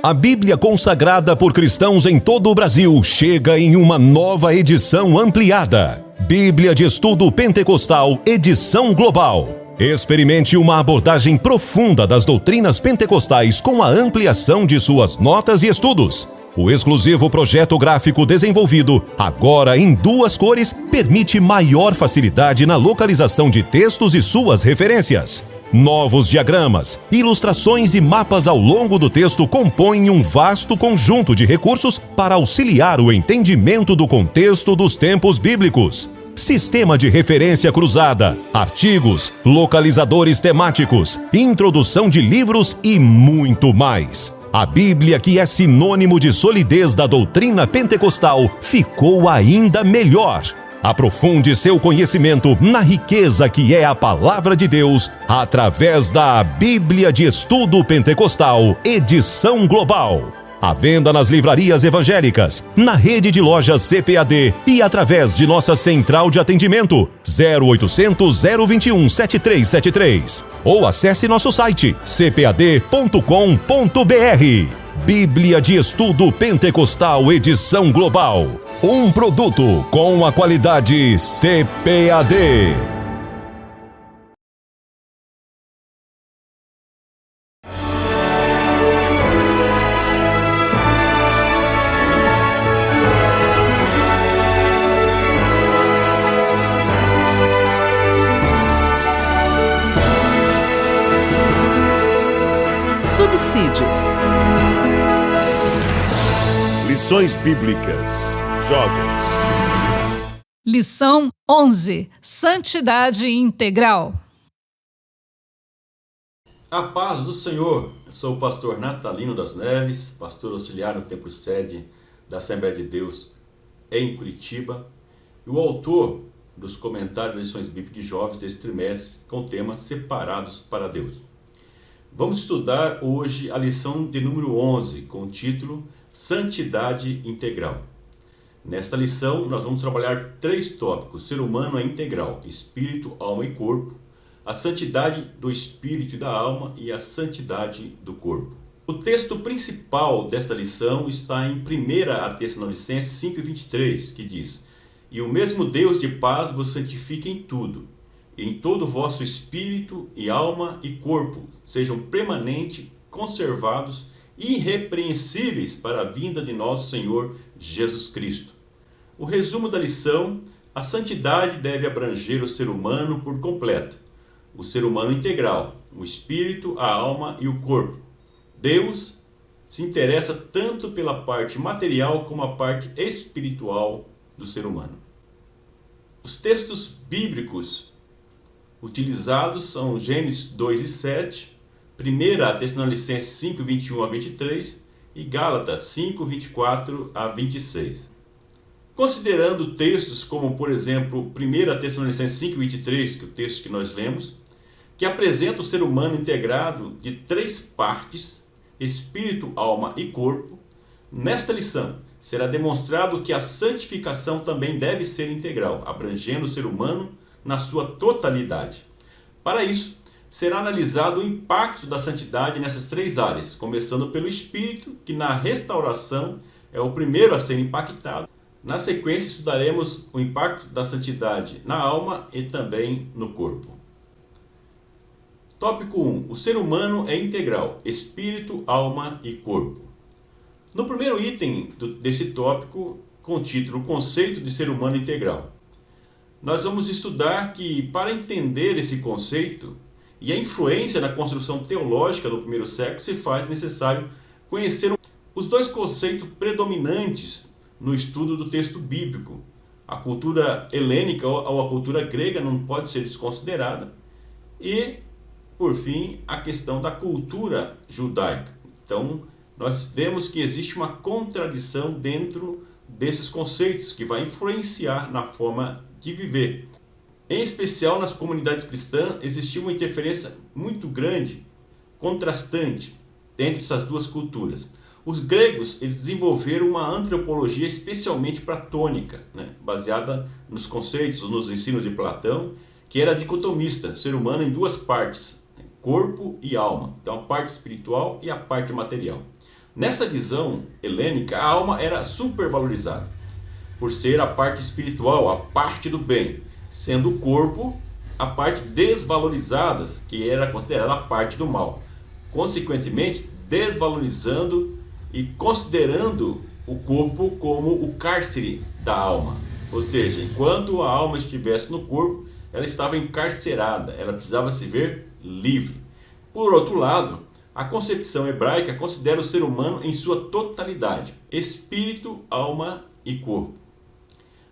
A Bíblia consagrada por cristãos em todo o Brasil chega em uma nova edição ampliada. Bíblia de Estudo Pentecostal, edição global. Experimente uma abordagem profunda das doutrinas pentecostais com a ampliação de suas notas e estudos. O exclusivo projeto gráfico desenvolvido, agora em 2 cores, permite maior facilidade na localização de textos e suas referências. Novos diagramas, ilustrações e mapas ao longo do texto compõem um vasto conjunto de recursos para auxiliar o entendimento do contexto dos tempos bíblicos. Sistema de referência cruzada, artigos, localizadores temáticos, introdução de livros e muito mais. A Bíblia, que é sinônimo de solidez da doutrina pentecostal, ficou ainda melhor. Aprofunde seu conhecimento na riqueza que é a Palavra de Deus através da Bíblia de Estudo Pentecostal, edição global. À venda nas livrarias evangélicas, na rede de lojas CPAD e através de nossa central de atendimento 0800 021 7373. Ou acesse nosso site cpad.com.br. Bíblia de Estudo Pentecostal, edição global. Um produto com a qualidade CPAD. Subsídios. Lições Bíblicas. Jovens. Lição 11. Santidade integral. A paz do Senhor. Eu sou o pastor Natalino das Neves, pastor auxiliar no templo sede da Assembleia de Deus em Curitiba, e o autor dos comentários das lições bíblicas de jovens deste trimestre com o tema Separados para Deus. Vamos estudar hoje a lição de número 11, com o título Santidade Integral. Nesta lição, nós vamos trabalhar 3 tópicos. O ser humano é integral, espírito, alma e corpo, a santidade do espírito e da alma e a santidade do corpo. O texto principal desta lição está em 1 Tessalonicenses 5:23, que diz: E o mesmo Deus de paz vos santifique em tudo, em todo o vosso espírito e alma e corpo sejam permanente, conservados, irrepreensíveis para a vinda de nosso Senhor Jesus Cristo. O resumo da lição: a santidade deve abranger o ser humano por completo, o ser humano integral, o espírito, a alma e o corpo. Deus se interessa tanto pela parte material como a parte espiritual do ser humano. Os textos bíblicos utilizados são Gênesis 2:7, 1 Tessalonicenses 5:21-23 e Gálatas 5:24-26. Considerando textos como, por exemplo, 1 Tessalonicenses 5:23, que é o texto que nós lemos, que apresenta o ser humano integrado de 3 partes, espírito, alma e corpo, nesta lição será demonstrado que a santificação também deve ser integral, abrangendo o ser humano na sua totalidade. Para isso, será analisado o impacto da santidade nessas 3 áreas, começando pelo espírito, que na restauração é o primeiro a ser impactado. Na sequência, estudaremos o impacto da santidade na alma e também no corpo. Tópico 1. O ser humano é integral, espírito, alma e corpo. No primeiro item desse tópico, com o título Conceito de Ser Humano Integral, nós vamos estudar que, para entender esse conceito e a influência na construção teológica do primeiro século, se faz necessário conhecer os 2 conceitos predominantes no estudo do texto bíblico. A cultura helênica ou a cultura grega não pode ser desconsiderada. E, por fim, a questão da cultura judaica. Então, nós vemos que existe uma contradição dentro desses conceitos que vai influenciar na forma de viver. Em especial nas comunidades cristãs, existiu uma interferência muito grande, contrastante, entre essas 2 culturas. Os gregos, eles desenvolveram uma antropologia especialmente platônica, baseada nos conceitos, nos ensinos de Platão, que era dicotomista, ser humano em 2 partes, corpo e alma. Então a parte espiritual e a parte material. Nessa visão helênica, a alma era supervalorizada, por ser a parte espiritual, a parte do bem, sendo o corpo a parte desvalorizada, que era considerada a parte do mal. Consequentemente, desvalorizando e considerando o corpo como o cárcere da alma. Ou seja, enquanto a alma estivesse no corpo, ela estava encarcerada, ela precisava se ver livre. Por outro lado, a concepção hebraica considera o ser humano em sua totalidade, espírito, alma e corpo.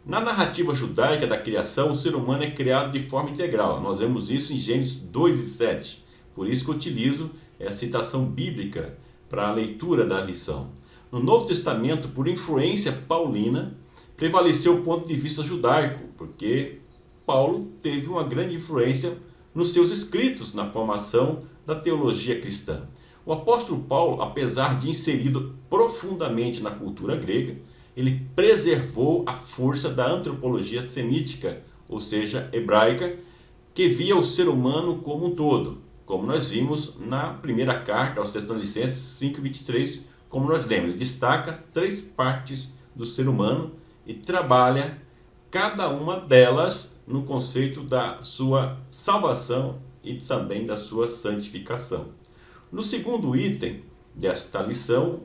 Na narrativa judaica da criação, o ser humano é criado de forma integral. Nós vemos isso em Gênesis 2:7. Por isso que eu utilizo a citação bíblica para a leitura da lição. No Novo Testamento, por influência paulina, prevaleceu o ponto de vista judaico, porque Paulo teve uma grande influência nos seus escritos na formação da teologia cristã. O apóstolo Paulo, apesar de inserido profundamente na cultura grega, ele preservou a força da antropologia semítica, ou seja, hebraica, que via o ser humano como um todo, como nós vimos na primeira carta aos Tessalonicenses 5:23, como nós lemos. Ele destaca as 3 partes do ser humano e trabalha cada uma delas no conceito da sua salvação e também da sua santificação. No segundo item desta lição,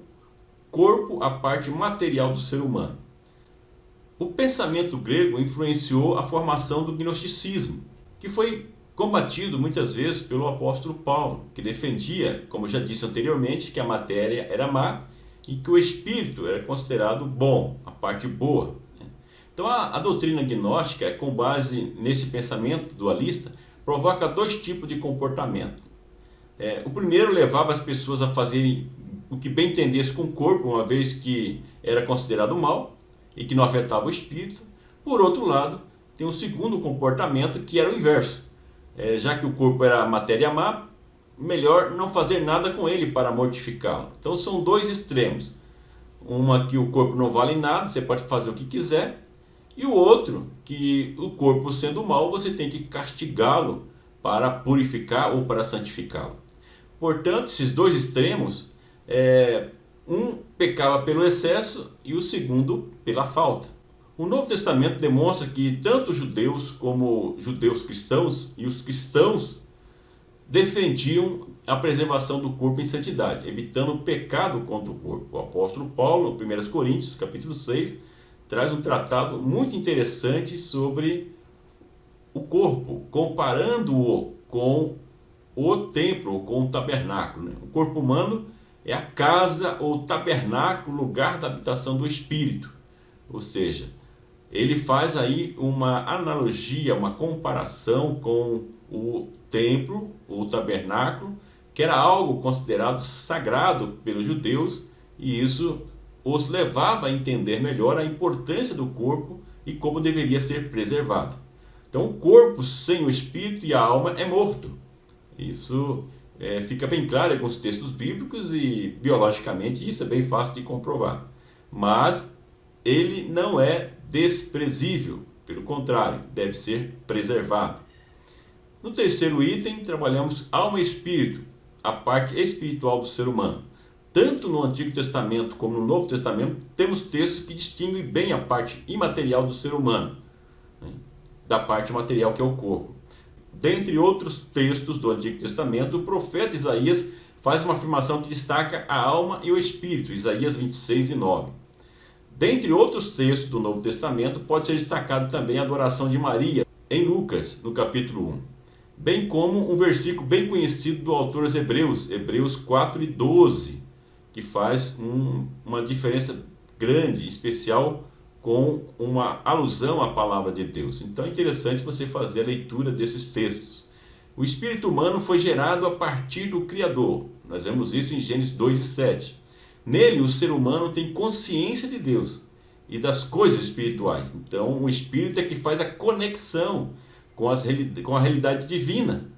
corpo, a parte material do ser humano. O pensamento grego influenciou a formação do gnosticismo, que foi combatido muitas vezes pelo apóstolo Paulo, que defendia, como já disse anteriormente, que a matéria era má e que o espírito era considerado bom, a parte boa. Então a doutrina gnóstica, com base nesse pensamento dualista, provoca 2 tipos de comportamento. O primeiro levava as pessoas a fazerem o que bem entendesse com o corpo, uma vez que era considerado mal e que não afetava o espírito. Por outro lado, tem um segundo comportamento que era o inverso. Já que o corpo era matéria má, melhor não fazer nada com ele para mortificá-lo. Então são 2 extremos. Uma que o corpo não vale nada, você pode fazer o que quiser, e o outro que o corpo sendo mau, você tem que castigá-lo para purificar ou para santificá-lo. Portanto, esses 2 extremos, um pecava pelo excesso e o segundo pela falta. O Novo Testamento demonstra que tanto os judeus como judeus cristãos e os cristãos defendiam a preservação do corpo em santidade, evitando o pecado contra o corpo. O apóstolo Paulo, no 1 Coríntios, capítulo 6, traz um tratado muito interessante sobre o corpo, comparando-o com o templo, com o tabernáculo. O corpo humano é a casa ou tabernáculo, lugar da habitação do Espírito. Ou seja, ele faz aí uma analogia, uma comparação com o templo, o tabernáculo, que era algo considerado sagrado pelos judeus, e isso os levava a entender melhor a importância do corpo e como deveria ser preservado. Então, o corpo sem o espírito e a alma é morto. Isso fica bem claro em alguns textos bíblicos e biologicamente isso é bem fácil de comprovar. Mas ele não é desprezível, pelo contrário, deve ser preservado. No terceiro item, trabalhamos alma e espírito, a parte espiritual do ser humano. Tanto no Antigo Testamento como no Novo Testamento, temos textos que distinguem bem a parte imaterial do ser humano, da parte material que é o corpo. Dentre outros textos do Antigo Testamento, o profeta Isaías faz uma afirmação que destaca a alma e o espírito, Isaías 26:9. Dentre outros textos do Novo Testamento, pode ser destacado também a adoração de Maria, em Lucas, no capítulo 1. Bem como um versículo bem conhecido do autor aos Hebreus, Hebreus 4:12, que faz uma diferença grande, especial, com uma alusão à palavra de Deus. Então é interessante você fazer a leitura desses textos. O espírito humano foi gerado a partir do Criador. Nós vemos isso em Gênesis 2:7. Nele, o ser humano tem consciência de Deus e das coisas espirituais. Então, o espírito é que faz a conexão com a realidade divina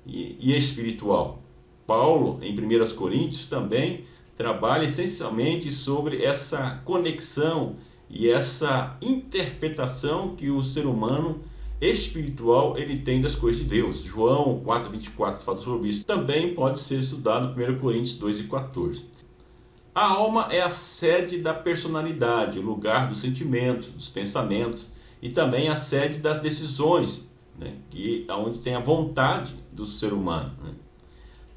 e espiritual. Paulo, em 1 Coríntios, também trabalha essencialmente sobre essa conexão e essa interpretação que o ser humano espiritual ele tem das coisas de Deus. João 4:24 fala sobre isso. Também pode ser estudado em 1 Coríntios 2:14. A alma é a sede da personalidade, o lugar dos sentimentos, dos pensamentos e também a sede das decisões, né? Onde tem a vontade do ser humano, né?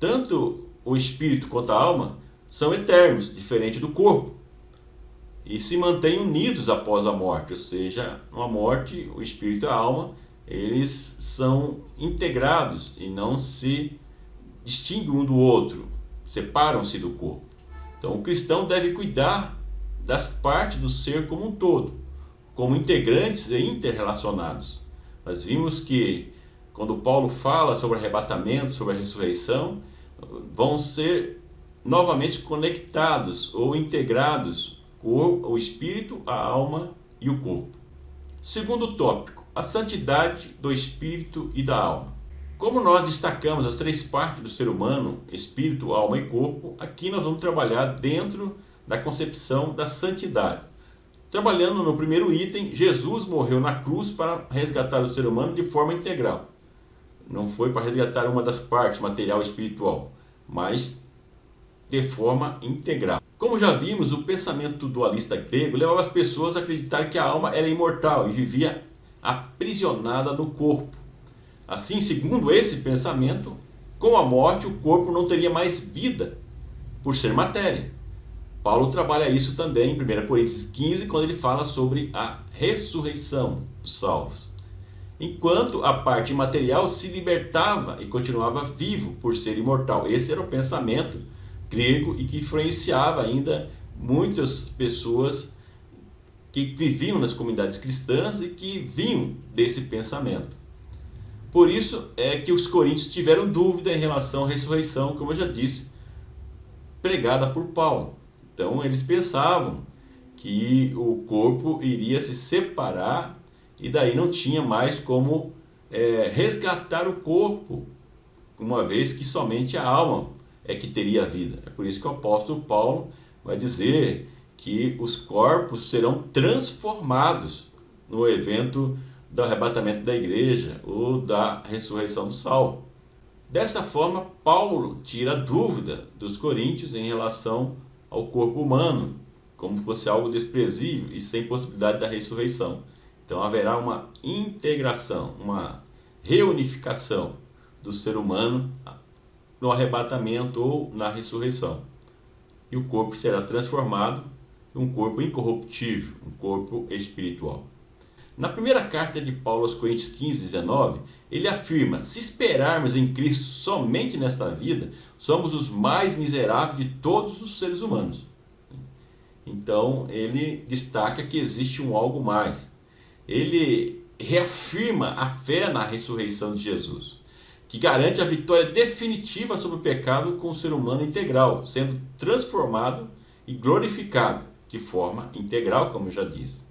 Tanto o espírito quanto a alma são eternos, diferente do corpo, e se mantêm unidos após a morte, ou seja, na morte o espírito e a alma eles são integrados e não se distinguem um do outro, separam-se do corpo. Então o cristão deve cuidar das partes do ser como um todo, como integrantes e interrelacionados. Nós vimos que quando Paulo fala sobre arrebatamento, sobre a ressurreição, vão ser novamente conectados ou integrados o espírito, a alma e o corpo. Segundo tópico, a santidade do espírito e da alma. Como nós destacamos as três partes do ser humano, espírito, alma e corpo, aqui nós vamos trabalhar dentro da concepção da santidade. Trabalhando no primeiro item, Jesus morreu na cruz para resgatar o ser humano de forma integral. Não foi para resgatar uma das partes, material e espiritual, mas de forma integral. Como já vimos, o pensamento dualista grego levava as pessoas a acreditar que a alma era imortal e vivia aprisionada no corpo. Assim, segundo esse pensamento, com a morte o corpo não teria mais vida, por ser matéria. Paulo trabalha isso também em 1 Coríntios 15, quando ele fala sobre a ressurreição dos salvos. Enquanto a parte material se libertava e continuava vivo por ser imortal. Esse era o pensamento grego e que influenciava ainda muitas pessoas que viviam nas comunidades cristãs e que vinham desse pensamento. Por isso é que os coríntios tiveram dúvida em relação à ressurreição, como eu já disse, pregada por Paulo. Então eles pensavam que o corpo iria se separar e daí não tinha mais como resgatar o corpo, uma vez que somente a alma é que teria vida. É por isso que o apóstolo Paulo vai dizer que os corpos serão transformados no evento do arrebatamento da igreja ou da ressurreição do salvo. Dessa forma, Paulo tira a dúvida dos coríntios em relação ao corpo humano, como fosse algo desprezível e sem possibilidade da ressurreição. Então haverá uma integração, uma reunificação do ser humano no arrebatamento ou na ressurreição. E o corpo será transformado em um corpo incorruptível, um corpo espiritual. Na primeira carta de Paulo aos Coríntios 15, 19, ele afirma: se esperarmos em Cristo somente nesta vida, somos os mais miseráveis de todos os seres humanos. Então ele destaca que existe um algo mais. Ele reafirma a fé na ressurreição de Jesus, que garante a vitória definitiva sobre o pecado com o ser humano integral, sendo transformado e glorificado de forma integral, como eu já disse.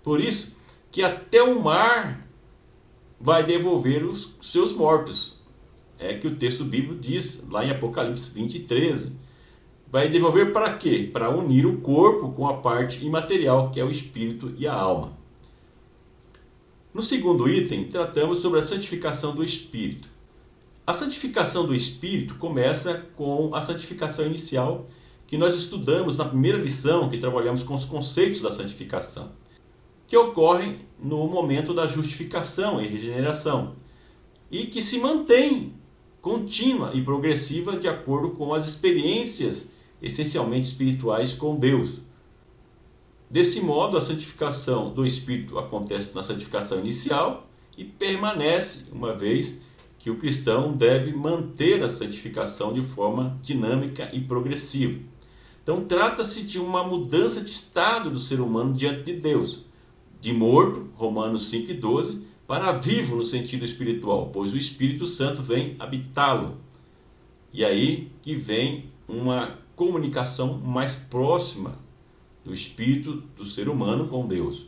Por isso que até o mar vai devolver os seus mortos. É que o texto bíblico diz, lá em Apocalipse 20, 13. Vai devolver para quê? Para unir o corpo com a parte imaterial, que é o espírito e a alma. No segundo item, tratamos sobre a santificação do espírito. A santificação do espírito começa com a santificação inicial, que nós estudamos na primeira lição, que trabalhamos com os conceitos da santificação, que ocorre no momento da justificação e regeneração, e que se mantém contínua e progressiva de acordo com as experiências essencialmente espirituais com Deus. Desse modo, a santificação do espírito acontece na santificação inicial e permanece, uma vez que o cristão deve manter a santificação de forma dinâmica e progressiva. Então, trata-se de uma mudança de estado do ser humano diante de Deus, de morto, Romanos 5,12, para vivo no sentido espiritual, pois o Espírito Santo vem habitá-lo. E aí que vem uma comunicação mais próxima do espírito do ser humano com Deus.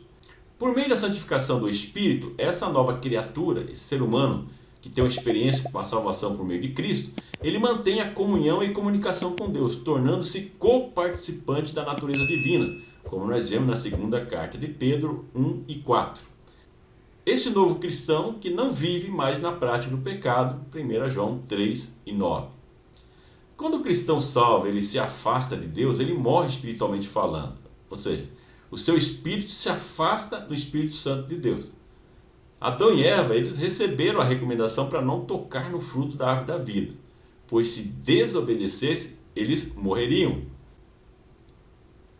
Por meio da santificação do espírito, essa nova criatura, esse ser humano que tem uma experiência com a salvação por meio de Cristo, ele mantém a comunhão e comunicação com Deus, tornando-se coparticipante da natureza divina, como nós vemos na segunda carta de Pedro 1 e 4. Esse novo cristão que não vive mais na prática do pecado, 1 João 3 e 9. Quando o cristão salvo, ele se afasta de Deus, ele morre espiritualmente falando. Ou seja, o seu espírito se afasta do Espírito Santo de Deus. Adão e Eva, eles receberam a recomendação para não tocar no fruto da árvore da vida, pois se desobedecesse, eles morreriam.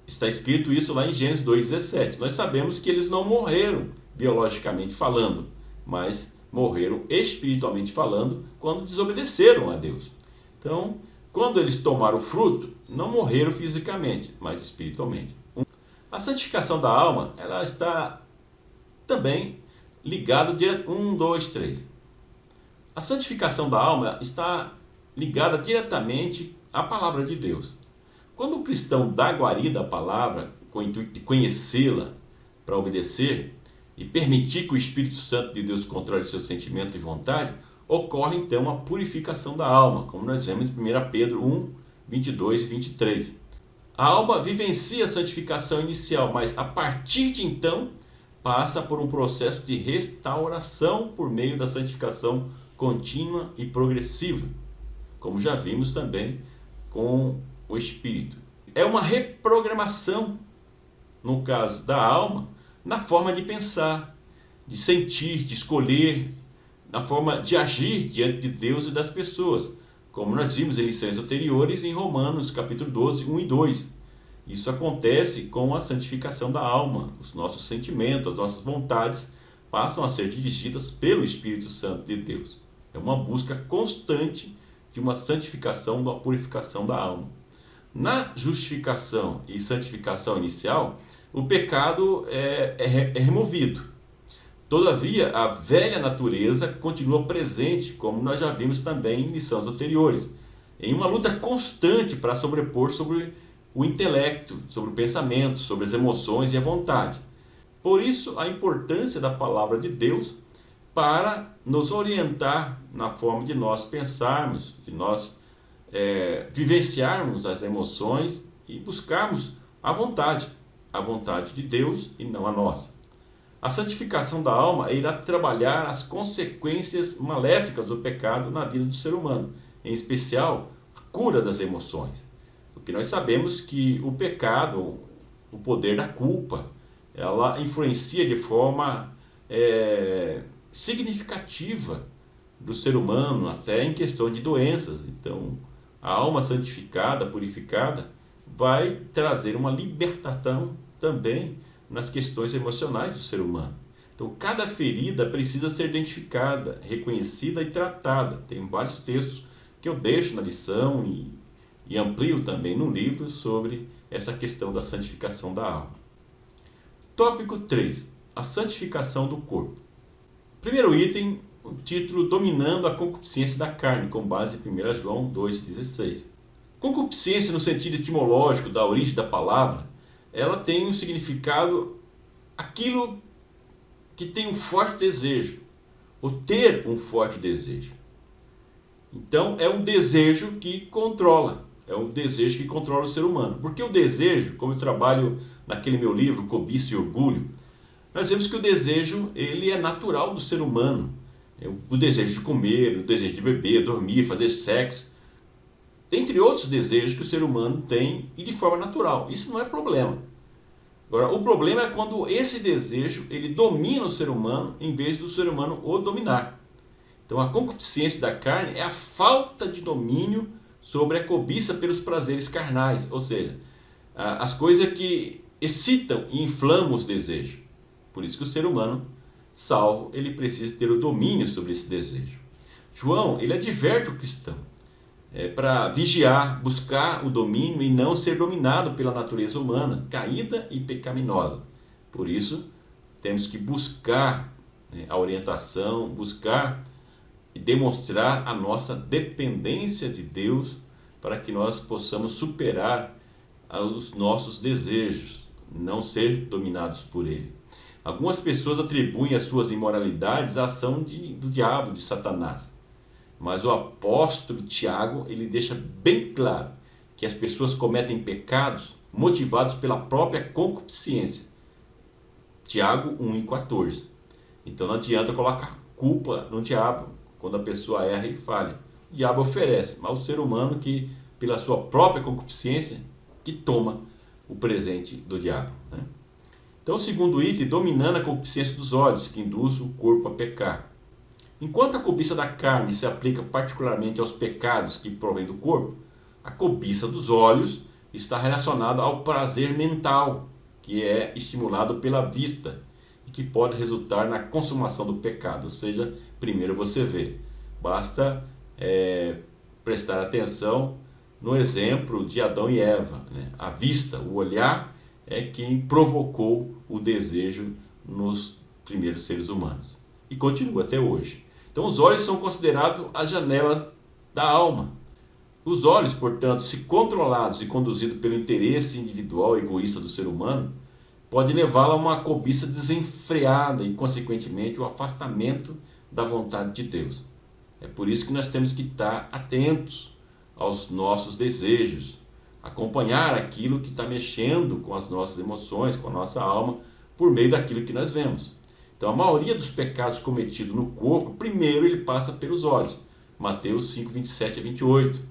Está escrito isso lá em Gênesis 2,17. Nós sabemos que eles não morreram biologicamente falando, mas morreram espiritualmente falando quando desobedeceram a Deus. Então, quando eles tomaram o fruto, não morreram fisicamente, mas espiritualmente. A santificação da alma, ela está também ligada A santificação da alma está ligada diretamente à palavra de Deus. Quando o cristão dá guarida à palavra, com o intuito de conhecê-la para obedecer e permitir que o Espírito Santo de Deus controle seus sentimentos e vontade, ocorre então a purificação da alma, como nós vemos em 1 Pedro 1, 22 e 23. A alma vivencia a santificação inicial, mas a partir de então passa por um processo de restauração por meio da santificação contínua e progressiva, como já vimos também com o Espírito. É uma reprogramação, no caso da alma, na forma de pensar, de sentir, de escolher, na forma de agir diante de Deus e das pessoas, como nós vimos em lições anteriores em Romanos capítulo 12, 1 e 2. Isso acontece com a santificação da alma. Os nossos sentimentos, as nossas vontades passam a ser dirigidas pelo Espírito Santo de Deus. É uma busca constante de uma santificação, uma purificação da alma. Na justificação e santificação inicial, o pecado é removido. Todavia, a velha natureza continua presente, como nós já vimos também em lições anteriores, em uma luta constante para sobrepor sobre o intelecto, sobre o pensamento, sobre as emoções e a vontade. Por isso, a importância da palavra de Deus para nos orientar na forma de nós pensarmos, de nós vivenciarmos as emoções e buscarmos a vontade de Deus e não a nossa. A santificação da alma irá trabalhar as consequências maléficas do pecado na vida do ser humano, em especial a cura das emoções. Porque nós sabemos que o pecado, o poder da culpa, ela influencia de forma significativa do ser humano, até em questão de doenças. Então, a alma santificada, purificada, vai trazer uma libertação também nas questões emocionais do ser humano. Então, cada ferida precisa ser identificada, reconhecida e tratada. Tem vários textos que eu deixo na lição e amplio também no livro sobre essa questão da santificação da alma. Tópico 3. A santificação do corpo. Primeiro item, o título Dominando a concupiscência da carne, com base em 1 João 2,16. Concupiscência, no sentido etimológico da origem da palavra, ela tem um significado, aquilo que tem um forte desejo, ou ter um forte desejo. Então, é um desejo que controla, o ser humano. Porque o desejo, como eu trabalho naquele meu livro, Cobiça e Orgulho, nós vemos que o desejo, ele é natural do ser humano. O desejo de comer, o desejo de beber, dormir, fazer sexo, entre outros desejos que o ser humano tem e de forma natural. Isso não é problema. Agora, o problema é quando esse desejo ele domina o ser humano em vez do ser humano o dominar. Então, a concupiscência da carne é a falta de domínio sobre a cobiça pelos prazeres carnais, ou seja, as coisas que excitam e inflamam os desejos. Por isso que o ser humano salvo, ele precisa ter o domínio sobre esse desejo. João, ele adverte o cristão para vigiar, buscar o domínio e não ser dominado pela natureza humana, caída e pecaminosa. Por isso, temos que buscar a orientação, buscar e demonstrar a nossa dependência de Deus para que nós possamos superar os nossos desejos, não ser dominados por Ele. Algumas pessoas atribuem as suas imoralidades à ação do diabo, de Satanás. Mas o apóstolo Tiago, ele deixa bem claro que as pessoas cometem pecados motivados pela própria concupiscência. Tiago 1,14. Então não adianta colocar culpa no diabo quando a pessoa erra e falha. O diabo oferece, mas o ser humano que pela sua própria concupiscência que toma o presente do diabo, né? Então, o segundo item, dominando a concupiscência dos olhos, que induz o corpo a pecar. Enquanto a cobiça da carne se aplica particularmente aos pecados que provêm do corpo, a cobiça dos olhos está relacionada ao prazer mental, que é estimulado pela vista e que pode resultar na consumação do pecado. Ou seja, primeiro você vê. Basta prestar atenção no exemplo de Adão e Eva, né? A vista, o olhar, é quem provocou o desejo nos primeiros seres humanos. E continua até hoje. Então os olhos são considerados as janelas da alma. Os olhos, portanto, se controlados e conduzidos pelo interesse individual e egoísta do ser humano, pode levá-lo a uma cobiça desenfreada e, consequentemente, o afastamento da vontade de Deus. É por isso que nós temos que estar atentos aos nossos desejos, acompanhar aquilo que está mexendo com as nossas emoções, com a nossa alma, por meio daquilo que nós vemos. Então, a maioria dos pecados cometidos no corpo, primeiro ele passa pelos olhos. Mateus 5, 27 a 28.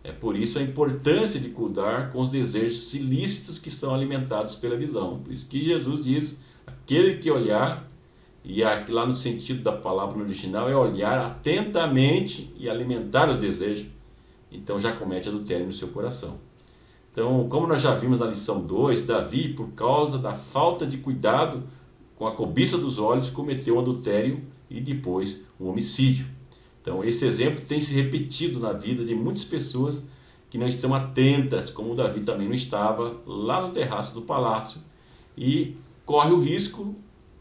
É por isso a importância de cuidar com os desejos ilícitos que são alimentados pela visão. Por isso que Jesus diz, aquele que olhar, e aqui lá no sentido da palavra no original, é olhar atentamente e alimentar os desejos. Então já comete adultério no seu coração. Então, como nós já vimos na lição 2, Davi, por causa da falta de cuidado com a cobiça dos olhos, cometeu um adultério e depois um homicídio. Então, esse exemplo tem se repetido na vida de muitas pessoas que não estão atentas, como Davi também não estava, lá no terraço do palácio, e corre o risco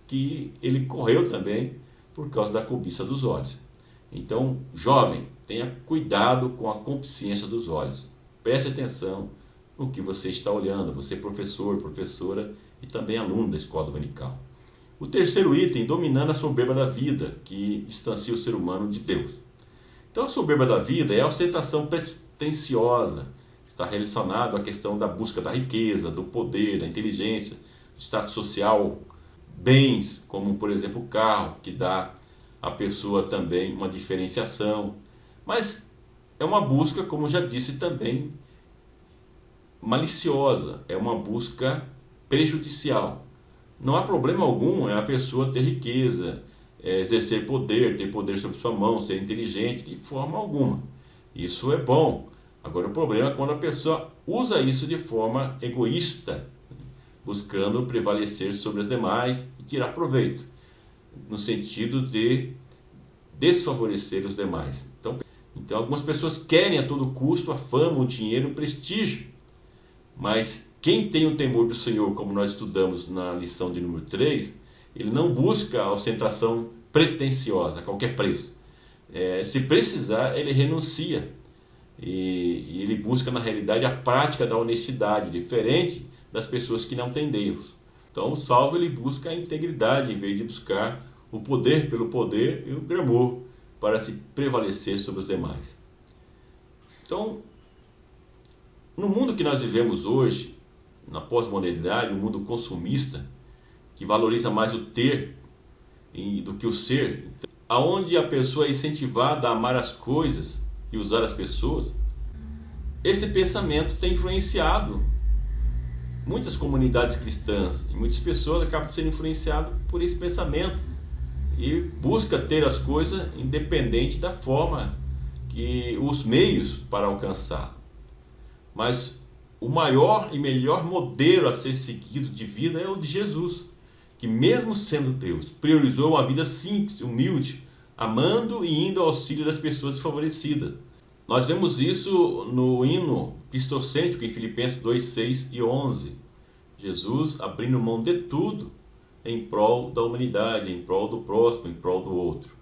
que ele correu também por causa da cobiça dos olhos. Então, jovem, tenha cuidado com a concupiscência dos olhos. Preste atenção no que você está olhando, você professor, professora e também aluno da escola dominical. O terceiro item, dominando a soberba da vida, que distancia o ser humano de Deus. Então, a soberba da vida é a ostentação pretensiosa, está relacionado à questão da busca da riqueza, do poder, da inteligência, do status social, bens, como por exemplo o carro, que dá à pessoa também uma diferenciação. Mas é uma busca, como já disse também, maliciosa, é uma busca prejudicial. Não há problema algum a pessoa ter riqueza, exercer poder, ter poder sobre sua mão, ser inteligente, de forma alguma. Isso é bom. Agora, o problema é quando a pessoa usa isso de forma egoísta, buscando prevalecer sobre as demais e tirar proveito, no sentido de desfavorecer os demais. Então algumas pessoas querem a todo custo a fama, o dinheiro, o prestígio. Mas quem tem o temor do Senhor, como nós estudamos na lição de número 3, ele não busca a ostentação pretensiosa a qualquer preço. Se precisar, ele renuncia. E ele busca, na realidade, a prática da honestidade, diferente das pessoas que não têm Deus. Então, o salvo, ele busca a integridade, em vez de buscar o poder pelo poder e o glamour para se prevalecer sobre os demais. Então, no mundo que nós vivemos hoje, na pós-modernidade, um mundo consumista, que valoriza mais o ter do que o ser, aonde a pessoa é incentivada a amar as coisas e usar as pessoas, esse pensamento tem influenciado muitas comunidades cristãs, e muitas pessoas acabam sendo influenciadas por esse pensamento e busca ter as coisas independente da forma que os meios para alcançar. Mas o maior e melhor modelo a ser seguido de vida é o de Jesus, que mesmo sendo Deus, priorizou uma vida simples, humilde, amando e indo ao auxílio das pessoas desfavorecidas. Nós vemos isso no hino cristocêntrico em Filipenses 2, 6 e 11. Jesus abrindo mão de tudo em prol da humanidade, em prol do próximo, em prol do outro.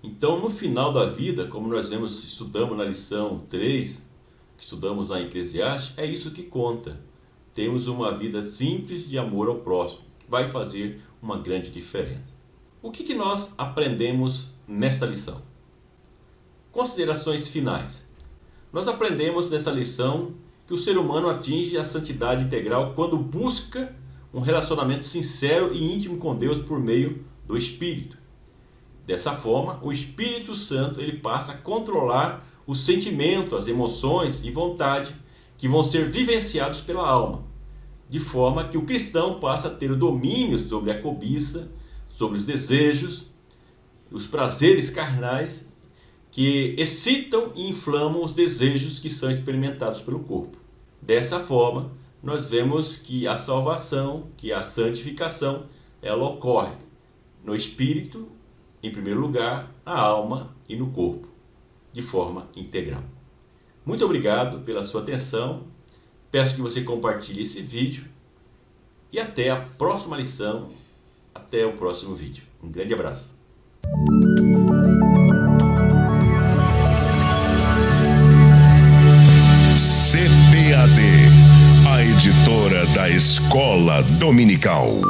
Então, no final da vida, como nós estudamos na lição 3, que estudamos lá em Eclesiastes, é isso que conta. Temos uma vida simples de amor ao próximo, que vai fazer uma grande diferença. O que nós aprendemos nesta lição? Considerações finais. Nós aprendemos nessa lição que o ser humano atinge a santidade integral quando busca um relacionamento sincero e íntimo com Deus por meio do Espírito. Dessa forma, o Espírito Santo ele passa a controlar o sentimento, as emoções e vontade que vão ser vivenciados pela alma, de forma que o cristão passa a ter o domínio sobre a cobiça, sobre os desejos, os prazeres carnais que excitam e inflamam os desejos que são experimentados pelo corpo. Dessa forma, nós vemos que a salvação, que a santificação, ela ocorre no espírito, em primeiro lugar, na alma e no corpo, de forma integral. Muito obrigado pela sua atenção, peço que você compartilhe esse vídeo e até a próxima lição, até o próximo vídeo. Um grande abraço. CPAD, a editora da Escola Dominical.